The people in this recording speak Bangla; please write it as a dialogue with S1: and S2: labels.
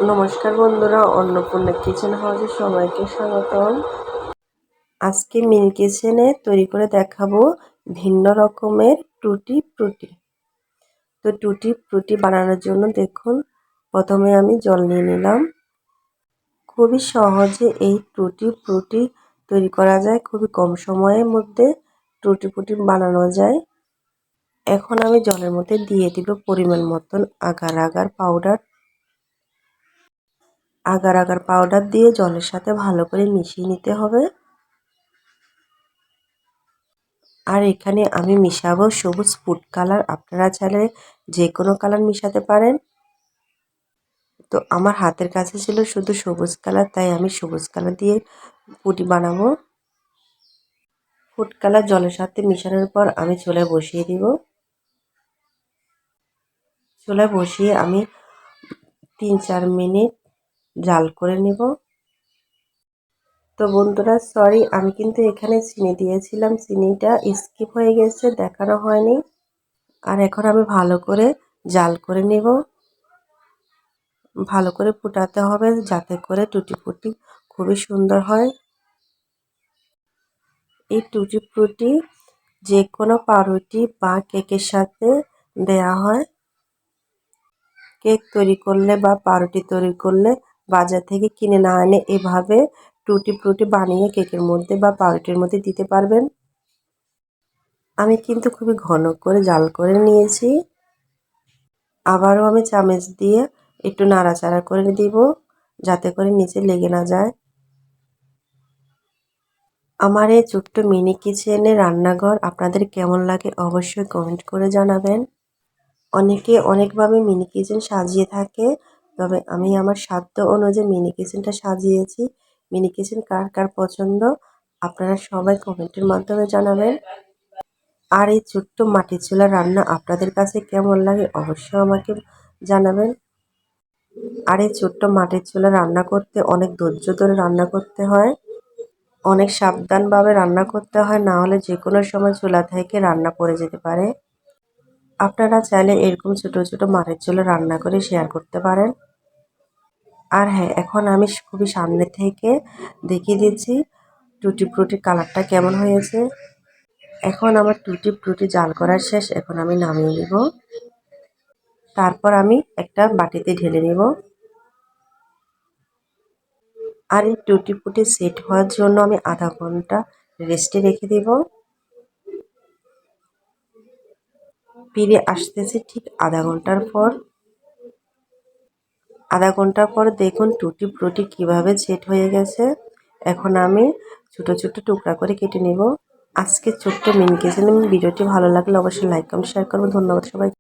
S1: নমস্কার বন্ধুরা, অন্নপূর্ণা কিচেন হাউসে সবাইকে স্বাগতম। আজকে মিনি কিচেনে তৈরি করে দেখাবো ভিন্ন রকমের টুটি ফ্রুটি। তো টুটি ফ্রুটি বানানোর জন্য দেখুন, প্রথমে আমি জল নিয়ে নিলাম। খুবই সহজে এই টুটি ফ্রুটি তৈরি করা যায়, খুবই কম সময়ের মধ্যে টুটি ফ্রুটি বানানো যায়। এখন আমি জলের মধ্যে দিয়ে দিব পরিমাণ মতন agar agar powder. Agar agar powder দিয়ে জলের সাথে ভালো করে মিশিয়ে নিতে হবে। আর এখানে আমি মিশাবো সবুজ ফুড কালার, আপনারা চাইলে যে কোনো কালার মিশাতে পারেন। তো আমার হাতের কাছে ছিল শুধু সবুজ কালার, তাই আমি সবুজ কালার দিয়ে পুটি বানাবো। ফুড কালার জলের সাথে মিশানোর পর আমি চুলায় বসিয়ে দিব। চুলায় বসিয়ে আমি 3-4 মিনিট জাল করে নেব। তো বন্ধুরা সরি, আমি কিন্তু এখানে চিনি দিয়েছিলাম, চিনিটা স্কিপ হয়ে গেছে, দেখানো হয়নি। আর এখন আমি ভালো করে জাল করে নেব। ভালো করে ফুটাতে হবে যাতে করে টুটি ফ্রুটি খুবই সুন্দর হয়। এই টুটি ফ্রুটি যে কোনো পাউরুটি বা কেকের সাথে দেয়া হয়। কেক তৈরি করলে বা পাউরুটি তৈরি করলে বাজার থেকে কিনে না এনে এভাবে টুটি ফ্রুটি বানিয়ে কেকের মধ্যে বা পাউরুটির মধ্যে দিতে পারবেন। আমি কিন্তু খুবই ঘন করে জাল করে নিয়েছি। আবারও আমি চামচ দিয়ে একটু নাড়াচাড়া করে দিব যাতে করে নিচে লেগে না যায়। আমার এই ছোট্ট মিনি কিচেনে রান্নাঘর আপনাদের কেমন লাগে অবশ্যই কমেন্ট করে জানাবেন। অনেকে অনেকভাবে মিনি কিচেন সাজিয়ে থাকে, তবে আমি আমার সাধ্য অনুযায়ী মিনি কিচেনটা সাজিয়েছি। মিনি কিচেন কার কার পছন্দ আপনারা সবাই কমেন্টের মাধ্যমে জানাবেন। আর এই ছোট্ট মাটির চুলার রান্না আপনাদের কাছে কেমন লাগে অবশ্যই আমাকে জানাবেন। আর এই ছোট্ট মাটির চুলা রান্না করতে অনেক ধৈর্য ধরে রান্না করতে হয়, অনেক সাবধানভাবে রান্না করতে হয়, না হলে যে কোনো সময় চুলা থেকে রান্না পড়ে যেতে পারে। আপনারা চাইলে এরকম ছোট ছোট মাটির চুলা রান্না করে শেয়ার করতে পারেন। আর হ্যাঁ, এখন আমি খুবই সামনে থেকে দেখিয়ে দিচ্ছি টুটি ফ্রুটির কালারটা কেমন হয়েছে। এখন আমার টুটি ফ্রুটি জাল করা শেষ, এখন আমি নামিয়ে নিব। তারপর আমি একটা বাটিতে ঢেলে নিব। আর এই টুটি ফ্রুটি সেট হওয়ার জন্য আমি আধা ঘন্টা রেস্টে রেখে দেব। ফিরে আসতেছি ঠিক আধা ঘন্টার পর। আধা ঘন্টা পর দেখুন টুটি ফ্রুটি কীভাবে সেট হয়ে গেছে। এখন আমি ছোট ছোট টুকরা করে কেটে নেব। আজকে ছোট্ট মিনি কিচেন ভিডিওটি ভালো লাগলে অবশ্যই লাইক কমেন্ট শেয়ার করবেন। ধন্যবাদ সবাই।